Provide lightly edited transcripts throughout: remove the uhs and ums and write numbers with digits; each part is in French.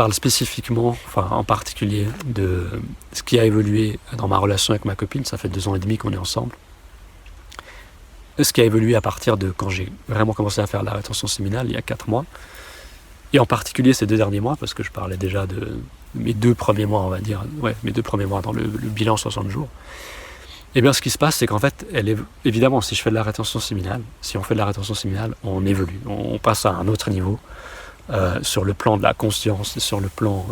parle spécifiquement, enfin en particulier, de ce qui a évolué dans ma relation avec ma copine. Ça fait 2 ans et demi qu'on est ensemble. Ce qui a évolué à partir de quand j'ai vraiment commencé à faire la rétention séminale, il y a 4 mois. Et en particulier ces 2 derniers mois, parce que je parlais déjà de mes 2 premiers mois, on va dire, mes 2 premiers mois dans le bilan 60 jours. Et bien ce qui se passe, c'est qu'en fait, évidemment, si on fait de la rétention séminale, on évolue, on passe à un autre niveau, sur le plan de la conscience, sur le plan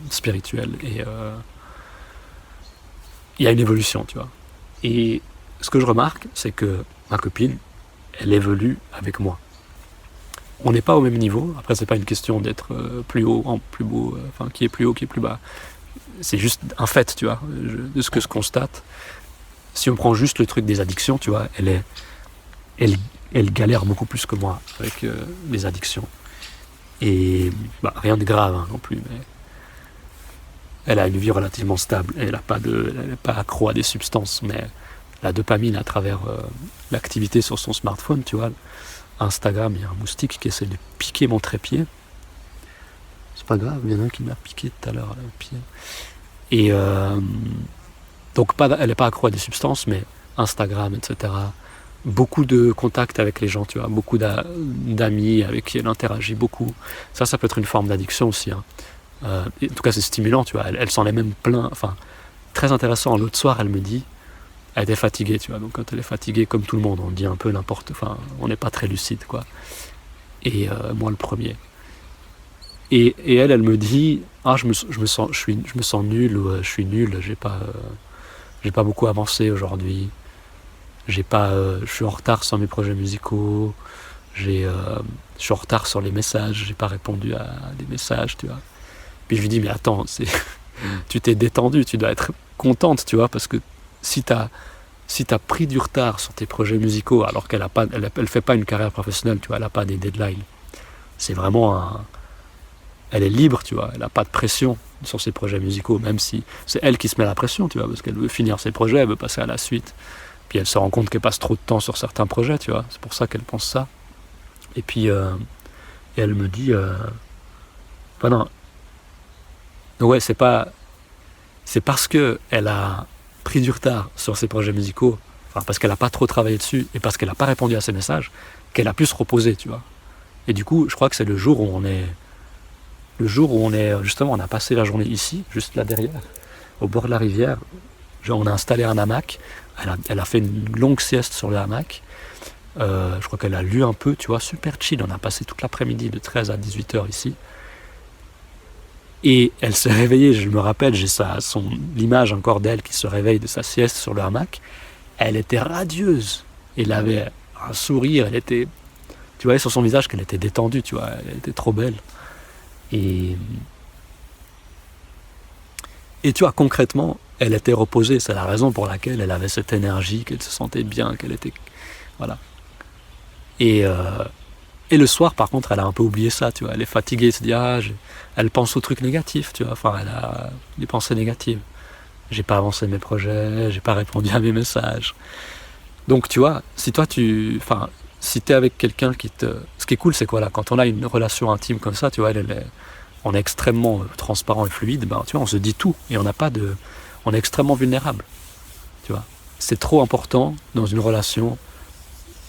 spirituel. Et il y a une évolution, tu vois. Et ce que je remarque, c'est que ma copine, elle évolue avec moi. On n'est pas au même niveau. Après, c'est pas une question d'être plus haut, plus beau, qui est plus haut, qui est plus bas. C'est juste un fait, tu vois, de ce que je constate. Si on prend juste le truc des addictions, tu vois, elle galère beaucoup plus que moi avec les addictions. Et rien de grave non plus, mais elle a une vie relativement stable. Elle n'est pas accro à des substances, mais la dopamine à travers l'activité sur son smartphone, tu vois. Instagram, il y a un moustique qui essaie de piquer mon trépied. C'est pas grave, il y en a un qui m'a piqué tout à l'heure le pied. Et donc elle n'est pas accro à des substances, mais Instagram, etc. Beaucoup de contacts avec les gens, tu vois, beaucoup d'amis avec qui elle interagit beaucoup. Ça peut être une forme d'addiction aussi. Hein. En tout cas, c'est stimulant, tu vois. Elle s'en est même plein. Enfin, très intéressant. L'autre soir, elle me dit, elle était fatiguée, tu vois. Donc quand elle est fatiguée, comme tout le monde, on dit un peu n'importe. Enfin, on n'est pas très lucide, quoi. Et moi, le premier. Et elle me dit, je me sens nul, ou je suis nul, j'ai pas beaucoup avancé aujourd'hui. Je suis en retard sur mes projets musicaux. Je suis en retard sur les messages. J'ai pas répondu à des messages, tu vois. Puis je lui dis, mais attends, tu t'es détendu, tu dois être contente, tu vois, parce que si t'as pris du retard sur tes projets musicaux, alors qu'elle fait pas une carrière professionnelle, tu vois, elle a pas des deadlines. C'est vraiment elle est libre, tu vois, elle a pas de pression sur ses projets musicaux, même si c'est elle qui se met la pression, tu vois, parce qu'elle veut finir ses projets, elle veut passer à la suite. Puis elle se rend compte qu'elle passe trop de temps sur certains projets, tu vois, c'est pour ça qu'elle pense ça. Et puis elle me dit, non, ouais, c'est parce que elle a pris du retard sur ses projets musicaux, parce qu'elle a pas trop travaillé dessus et parce qu'elle a pas répondu à ses messages, qu'elle a pu se reposer, tu vois. Et du coup, je crois que c'est le jour où on est justement, on a passé la journée ici, juste là derrière, au bord de la rivière. On a installé un hamac. Elle a fait une longue sieste sur le hamac. Je crois qu'elle a lu un peu, tu vois, super chill. On a passé toute l'après-midi de 13 à 18h ici. Et elle s'est réveillée, je me rappelle, j'ai l'image encore d'elle qui se réveille de sa sieste sur le hamac. Elle était radieuse. Elle avait un sourire, tu voyais sur son visage qu'elle était détendue, tu vois, elle était trop belle. Et tu vois, concrètement, elle était reposée. C'est la raison pour laquelle elle avait cette énergie, qu'elle se sentait bien, qu'elle était... Voilà. Et le soir, par contre, elle a un peu oublié ça, tu vois. Elle est fatiguée, elle se dit, elle pense aux trucs négatifs, tu vois. Enfin, elle a des pensées négatives. J'ai pas avancé mes projets, j'ai pas répondu à mes messages. Donc, tu vois, si t'es avec quelqu'un Ce qui est cool, c'est que voilà, quand on a une relation intime comme ça, tu vois, on est extrêmement transparent et fluide, tu vois, on se dit tout et on est extrêmement vulnérable, tu vois. C'est trop important dans une relation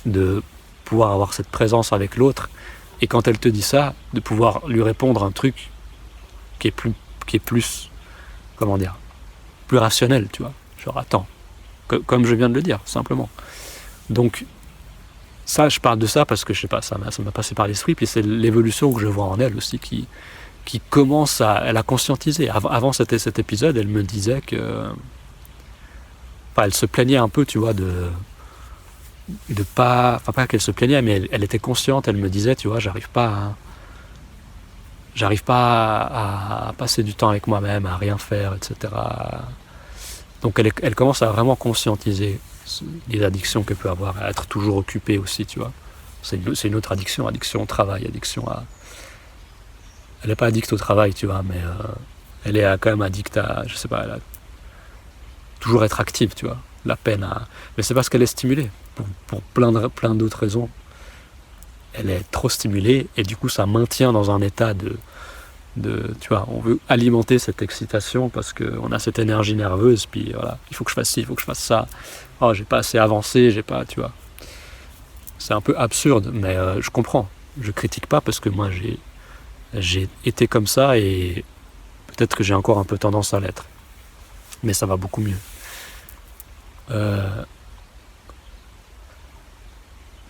de pouvoir avoir cette présence avec l'autre et quand elle te dit ça, de pouvoir lui répondre un truc qui est plus, comment dire, plus rationnel, tu vois. Genre, attends, comme je viens de le dire, simplement. Donc, ça, je parle de ça parce que, je sais pas, ça m'a passé par l'esprit, puis c'est l'évolution que je vois en elle aussi qui commence elle a conscientisé. Avant cet épisode, elle me disait que... elle se plaignait un peu, tu vois, de pas... pas qu'elle se plaignait, mais elle était consciente, elle me disait, tu vois, j'arrive pas à passer du temps avec moi-même, à rien faire, etc. Donc elle commence à vraiment conscientiser les addictions qu'elle peut avoir, à être toujours occupée aussi, tu vois. C'est une autre addiction au travail, addiction à... Elle n'est pas addicte au travail, tu vois, mais elle est quand même addicte à, je sais pas, toujours être active, tu vois. La peine à... Mais c'est parce qu'elle est stimulée, pour plein d'autres raisons. Elle est trop stimulée, et du coup, ça maintient dans un état Tu vois, on veut alimenter cette excitation parce qu'on a cette énergie nerveuse, puis voilà, il faut que je fasse ci, il faut que je fasse ça. Oh, j'ai pas assez avancé, j'ai pas, tu vois. C'est un peu absurde, mais je comprends. Je critique pas parce que moi j'ai été comme ça et peut-être que j'ai encore un peu tendance à l'être. Mais ça va beaucoup mieux.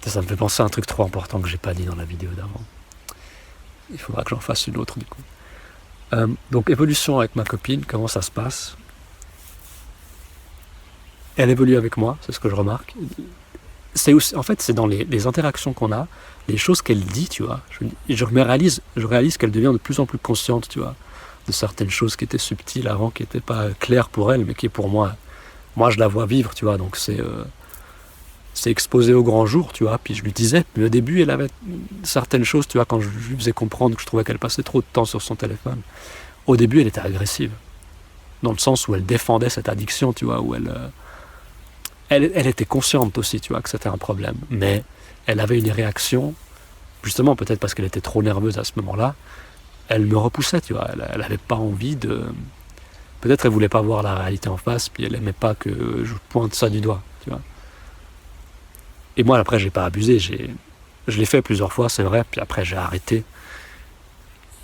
Ça me fait penser à un truc trop important que j'ai pas dit dans la vidéo d'avant. Il faudra que j'en fasse une autre du coup. Donc évolution avec ma copine, comment ça se passe? Elle évolue avec moi, c'est ce que je remarque. C'est aussi, en fait, c'est dans les interactions qu'on a, les choses qu'elle dit, tu vois. Je réalise qu'elle devient de plus en plus consciente, tu vois, de certaines choses qui étaient subtiles avant, qui n'étaient pas claires pour elle, mais qui pour moi, je la vois vivre, tu vois. Donc c'est exposé au grand jour, tu vois. Puis je lui disais, mais au début, elle avait certaines choses, tu vois, quand je lui faisais comprendre que je trouvais qu'elle passait trop de temps sur son téléphone. Au début, elle était agressive, dans le sens où elle défendait cette addiction, tu vois, où elle était consciente aussi, tu vois, que c'était un problème. Mais elle avait une réaction, justement, peut-être parce qu'elle était trop nerveuse à ce moment-là, elle me repoussait, tu vois. Elle n'avait pas envie de... Peut-être elle voulait pas voir la réalité en face, puis elle aimait pas que je pointe ça du doigt, tu vois. Et moi, après, j'ai pas abusé. Je l'ai fait plusieurs fois, c'est vrai, puis après, j'ai arrêté.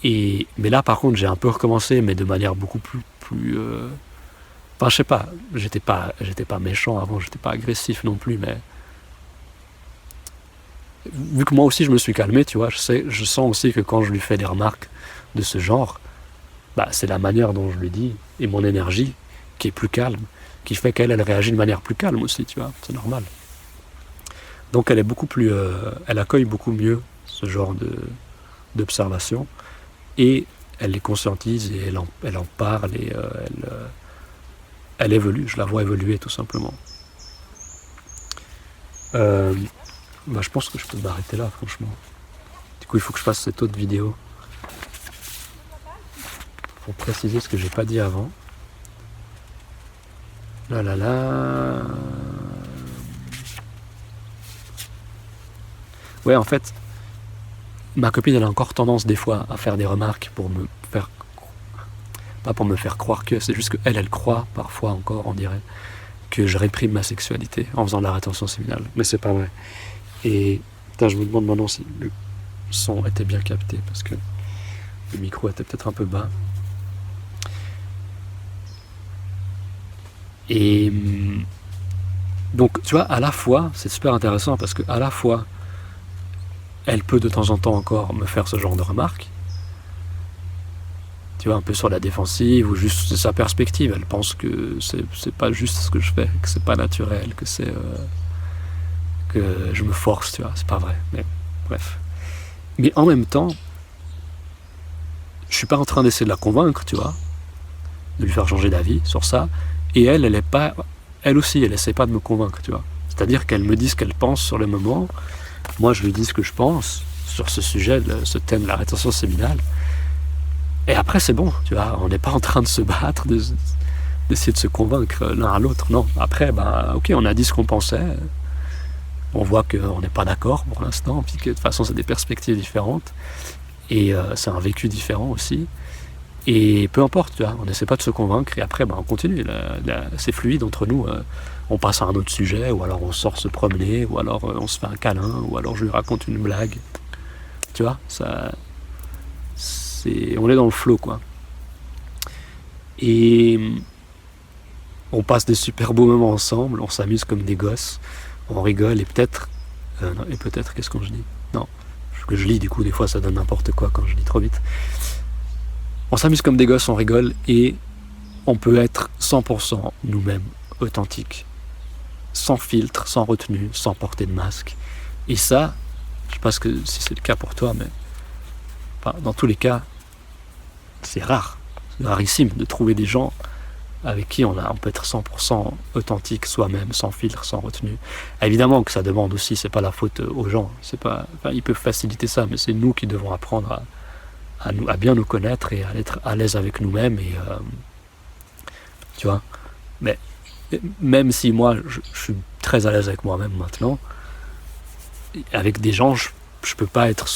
Mais là, par contre, j'ai un peu recommencé, mais de manière beaucoup plus Enfin, je sais pas, j'étais pas méchant avant, j'étais pas agressif non plus, mais vu que moi aussi je me suis calmé, tu vois, je sens aussi que quand je lui fais des remarques de ce genre, bah, c'est la manière dont je lui dis et mon énergie qui est plus calme, qui fait qu'elle réagit de manière plus calme aussi, tu vois, c'est normal. Donc elle est beaucoup plus, elle accueille beaucoup mieux ce genre d'observation et elle les conscientise et elle en parle et elle évolue, je la vois évoluer tout simplement. Bah, je pense que je peux m'arrêter là, franchement. Du coup, il faut que je fasse cette autre vidéo pour préciser ce que j'ai pas dit avant. Là là là. Ouais, en fait, ma copine, elle a encore tendance des fois à faire des remarques pour me faire... Pas pour me faire croire que, c'est juste qu'elle, elle croit parfois encore, on dirait, que je réprime ma sexualité en faisant de la rétention séminale. Mais c'est pas vrai. Et putain, je me demande maintenant si le son était bien capté, parce que le micro était peut-être un peu bas. Et donc, tu vois, à la fois, c'est super intéressant, parce que à la fois, elle peut de temps en temps encore me faire ce genre de remarques, tu vois, un peu sur la défensive, ou juste de sa perspective. Elle pense que c'est pas juste ce que je fais, que c'est pas naturel, que c'est... que je me force, tu vois, c'est pas vrai. Mais bref. Mais en même temps, je suis pas en train d'essayer de la convaincre, tu vois, de lui faire changer d'avis sur ça. Et elle est pas... Elle aussi, elle essaie pas de me convaincre, tu vois. C'est-à-dire qu'elle me dit ce qu'elle pense sur le moment. Moi, je lui dis ce que je pense sur ce sujet, ce thème de la rétention séminale. Et après, c'est bon, tu vois. On n'est pas en train de se battre, d'essayer de se convaincre l'un à l'autre. Non. Après, ben, ok, on a dit ce qu'on pensait. On voit qu'on n'est pas d'accord pour l'instant, puis que de toute façon, c'est des perspectives différentes. Et c'est un vécu différent aussi. Et peu importe, tu vois, on n'essaie pas de se convaincre, et après, ben, on continue. C'est fluide entre nous. On passe à un autre sujet, ou alors on sort se promener, ou alors on se fait un câlin, ou alors je lui raconte une blague. Tu vois, on est dans le flow, quoi. Et on passe des super beaux moments ensemble, on s'amuse comme des gosses, on rigole, et peut-être, qu'est-ce que je dis? Non, ce que je lis, du coup, des fois, ça donne n'importe quoi quand je lis trop vite. On s'amuse comme des gosses, on rigole, et on peut être 100% nous-mêmes, authentiques, sans filtre, sans retenue, sans porter de masque. Et ça, je sais pas si c'est le cas pour toi, mais enfin, dans tous les cas, c'est rare, c'est rarissime de trouver des gens avec qui on peut être 100% authentique soi-même, sans filtre, sans retenue. Évidemment que ça demande aussi, c'est pas la faute aux gens, ils peuvent faciliter ça, mais c'est nous qui devons apprendre à bien nous connaître et à être à l'aise avec nous-mêmes, et tu vois. Mais même si moi je suis très à l'aise avec moi-même maintenant, avec des gens je sais que je peux pas être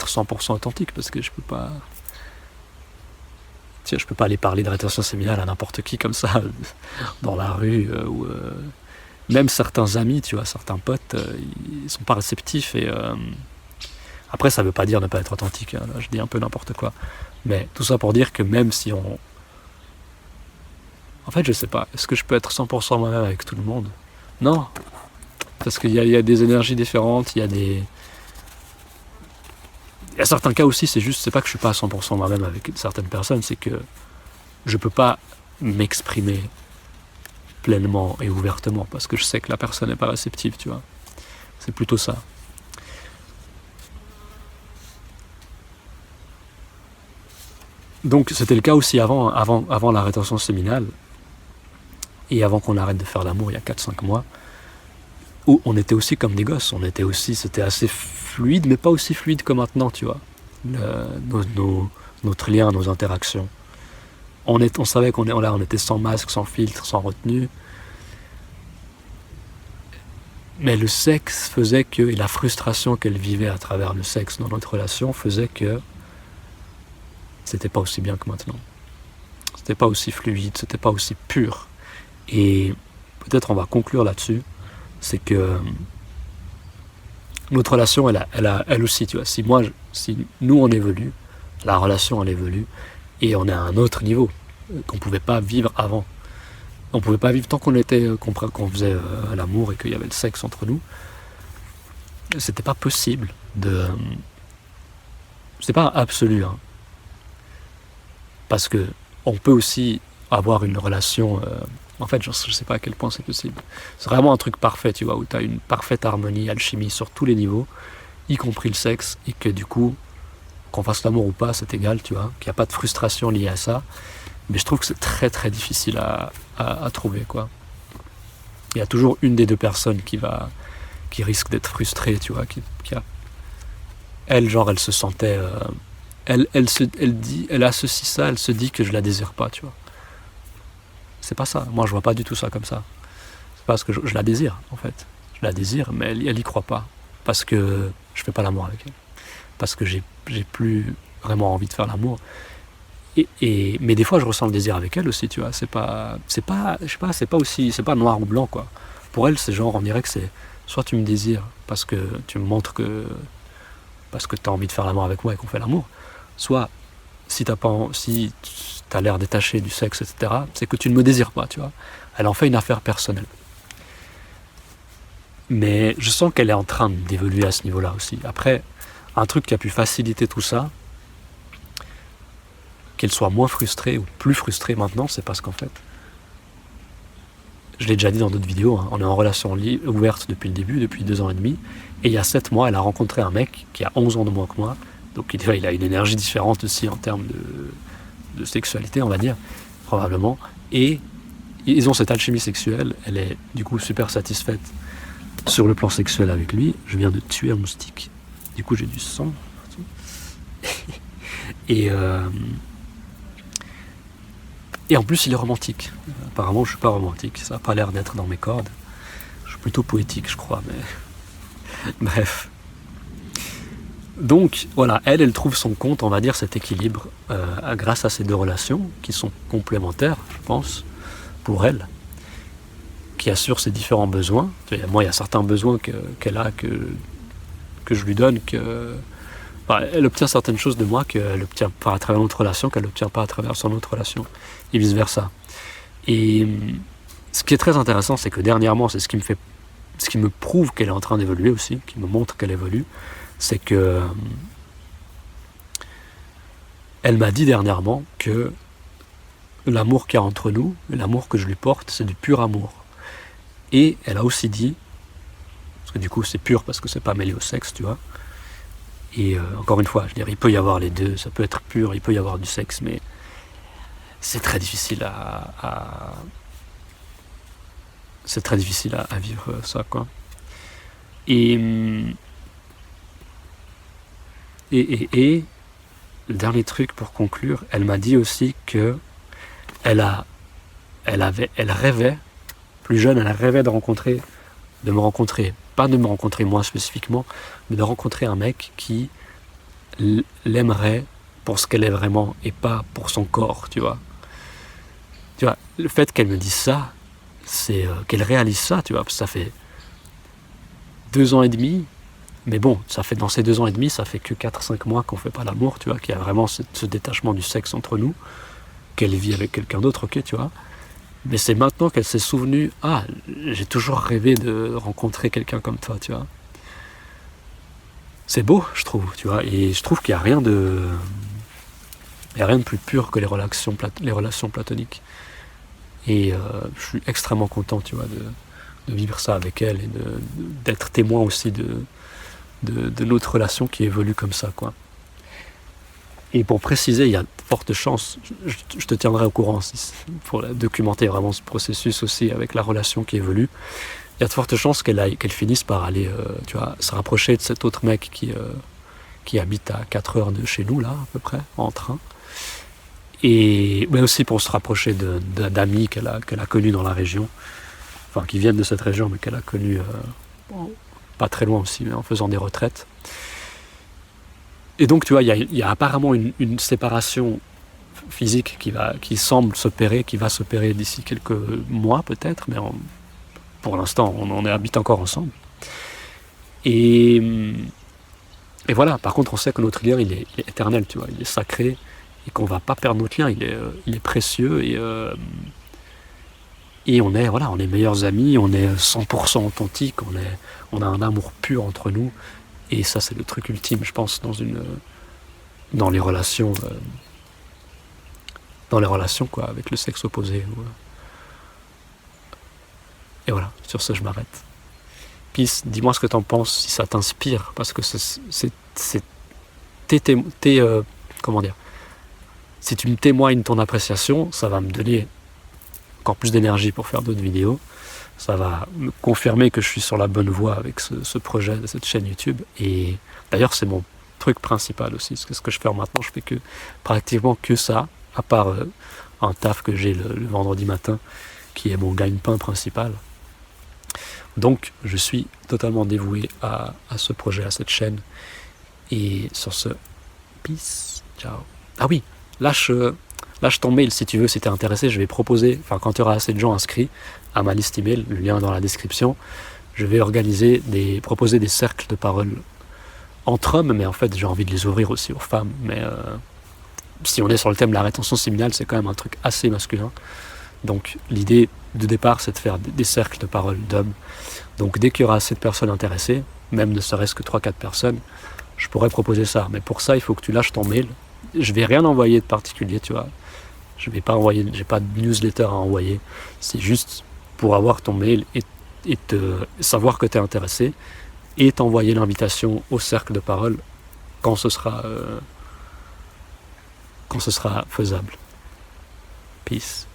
100% authentique, parce que je peux pas, Tiens, je peux pas aller parler de rétention séminale à n'importe qui comme ça, dans la rue, même certains amis, tu vois, certains potes, ils sont pas réceptifs. Et après, ça veut pas dire ne pas être authentique, hein, là, je dis un peu n'importe quoi. Mais tout ça pour dire que même si on... En fait, je sais pas, est-ce que je peux être 100% moi-même avec tout le monde? Non, parce qu'il y a des énergies différentes, il y a des... Il y a certains cas aussi, c'est pas que je suis pas à 100% moi-même avec certaines personnes, c'est que je peux pas m'exprimer pleinement et ouvertement, parce que je sais que la personne n'est pas réceptive, tu vois. C'est plutôt ça. Donc c'était le cas aussi avant la rétention séminale, et avant qu'on arrête de faire l'amour il y a 4-5 mois, où on était aussi comme des gosses, c'était assez fluide, mais pas aussi fluide que maintenant, tu vois. Notre lien, nos interactions. On savait on était sans masque, sans filtre, sans retenue. Mais le sexe faisait que, et la frustration qu'elle vivait à travers le sexe dans notre relation faisait que c'était pas aussi bien que maintenant. C'était pas aussi fluide, c'était pas aussi pur. Et peut-être on va conclure là-dessus, c'est que notre relation, elle aussi, tu vois, si nous on évolue, la relation elle évolue, et on est à un autre niveau qu'on pouvait pas vivre avant. On pouvait pas vivre tant qu'on faisait l'amour et qu'il y avait le sexe entre nous. C'était pas possible de... C'est pas absolu, hein. Parce que on peut aussi avoir une relation... en fait, je sais pas à quel point c'est possible. C'est vraiment un truc parfait, tu vois, où tu as une parfaite harmonie, alchimie sur tous les niveaux, y compris le sexe, et que du coup, qu'on fasse l'amour ou pas, c'est égal, tu vois, qu'il n'y a pas de frustration liée à ça. Mais je trouve que c'est très très difficile à trouver, quoi. Il y a toujours une des deux personnes qui risque d'être frustrée, tu vois, elle, genre, elle se sentait... elle associe ça, elle se dit que je la désire pas, tu vois. C'est pas ça. Moi, je vois pas du tout ça comme ça. C'est parce que je la désire, en fait. Je la désire, mais elle y croit pas. Parce que je fais pas l'amour avec elle. Parce que j'ai plus vraiment envie de faire l'amour. Mais des fois, je ressens le désir avec elle aussi, tu vois. C'est pas noir ou blanc, quoi. Pour elle, c'est genre, on dirait que c'est soit tu me désires parce que tu me montres parce que t'as envie de faire l'amour avec moi et qu'on fait l'amour, soit si t'as l'air détaché du sexe, etc., c'est que tu ne me désires pas, tu vois. Elle en fait une affaire personnelle. Mais je sens qu'elle est en train d'évoluer à ce niveau-là aussi. Après, un truc qui a pu faciliter tout ça, qu'elle soit moins frustrée ou plus frustrée maintenant, c'est parce qu'en fait, je l'ai déjà dit dans d'autres vidéos, hein, on est en relation ouverte depuis le début, depuis 2 ans et demi, et il y a 7 mois, elle a rencontré un mec qui a 11 ans de moins que moi, donc il a une énergie différente aussi en termes de sexualité, on va dire, probablement, et ils ont cette alchimie sexuelle, elle est du coup super satisfaite sur le plan sexuel avec lui. Je viens de tuer un moustique, du coup j'ai du sang et en plus il est romantique. Apparemment je suis pas romantique, ça n'a pas l'air d'être dans mes cordes, je suis plutôt poétique je crois, mais bref. Donc voilà, elle trouve son compte, on va dire, cet équilibre grâce à ces deux relations qui sont complémentaires, je pense, pour elle, qui assurent ses différents besoins. Moi, il y a certains besoins qu'elle a que je lui donne, elle obtient certaines choses de moi qu'elle obtient pas à travers notre relation, qu'elle n'obtient pas à travers son autre relation, et vice-versa. Et ce qui est très intéressant, c'est que dernièrement, c'est ce qui me prouve qu'elle est en train d'évoluer aussi, qui me montre qu'elle évolue, c'est que elle m'a dit dernièrement que l'amour qu'il y a entre nous, l'amour que je lui porte, c'est du pur amour. Et elle a aussi dit, parce que du coup c'est pur parce que c'est pas mêlé au sexe, tu vois, et encore une fois, je veux dire, il peut y avoir les deux, ça peut être pur, il peut y avoir du sexe, mais c'est très difficile à vivre ça, quoi. Et le dernier truc pour conclure, elle m'a dit aussi que elle rêvait, plus jeune, elle rêvait de me rencontrer, pas de me rencontrer moi spécifiquement, mais de rencontrer un mec qui l'aimerait pour ce qu'elle est vraiment et pas pour son corps, tu vois. Tu vois, le fait qu'elle me dise ça, c'est qu'elle réalise ça, tu vois, parce que ça fait 2 ans et demi, mais bon, ça fait dans ces 2 ans et demi, ça fait que 4-5 mois qu'on fait pas l'amour, tu vois, qu'il y a vraiment ce détachement du sexe entre nous, qu'elle vit avec quelqu'un d'autre, ok, tu vois. Mais c'est maintenant qu'elle s'est souvenue, ah, j'ai toujours rêvé de rencontrer quelqu'un comme toi, tu vois. C'est beau, je trouve, tu vois, et je trouve qu'il n'y a rien de... Il n'y a rien de plus pur que les relations platoniques. Et je suis extrêmement content, tu vois, de vivre ça avec elle et d'être témoin aussi de notre relation qui évolue comme ça, quoi. Et pour préciser, il y a de fortes chances, je te tiendrai au courant pour documenter vraiment ce processus aussi avec la relation qui évolue. Il y a de fortes chances qu'elle finisse par aller, tu vois, se rapprocher de cet autre mec qui habite à 4 heures de chez nous, là, à peu près, en train. Mais aussi pour se rapprocher d'amis qu'elle a connus dans la région, enfin qui viennent de cette région, mais qu'elle a connus pas très loin aussi, mais en faisant des retraites. Et donc, tu vois, il y a apparemment une séparation physique qui semble s'opérer, qui va s'opérer d'ici quelques mois peut-être, mais pour l'instant, on habite encore ensemble. Et voilà, par contre, on sait que notre lien, il est éternel, tu vois, il est sacré, et qu'on va pas perdre notre lien, il est précieux, et on est meilleurs amis, on est 100% authentique, on a un amour pur entre nous, et ça c'est le truc ultime, je pense, dans les relations quoi, avec le sexe opposé. Et voilà, sur ce je m'arrête. Peace, dis-moi ce que t'en penses, si ça t'inspire, parce que comment dire, si tu me témoignes ton appréciation, ça va me donner encore plus d'énergie pour faire d'autres vidéos. Ça va me confirmer que je suis sur la bonne voie avec ce projet de cette chaîne YouTube. Et d'ailleurs, c'est mon truc principal aussi. Ce que je fais maintenant, je fais pratiquement que ça, à part un taf que j'ai le vendredi matin, qui est mon gagne-pain principal. Donc, je suis totalement dévoué à ce projet, à cette chaîne. Et sur ce, peace, ciao. Ah oui, lâche ton mail si tu veux, si tu es intéressé. Je vais proposer, quand tu auras assez de gens inscrits à ma liste email, le lien est dans la description, je vais proposer des cercles de parole entre hommes, mais en fait j'ai envie de les ouvrir aussi aux femmes. Mais si on est sur le thème de la rétention séminale, c'est quand même un truc assez masculin. Donc l'idée de départ, c'est de faire des cercles de parole d'hommes. Donc dès qu'il y aura assez de personnes intéressées, même ne serait-ce que 3-4 personnes, je pourrais proposer ça. Mais pour ça, il faut que tu lâches ton mail. Je vais rien envoyer de particulier, tu vois. Je vais pas envoyer, j'ai pas de newsletter à envoyer. C'est juste pour avoir ton mail et savoir que tu es intéressé et t'envoyer l'invitation au cercle de parole quand ce sera faisable. Peace.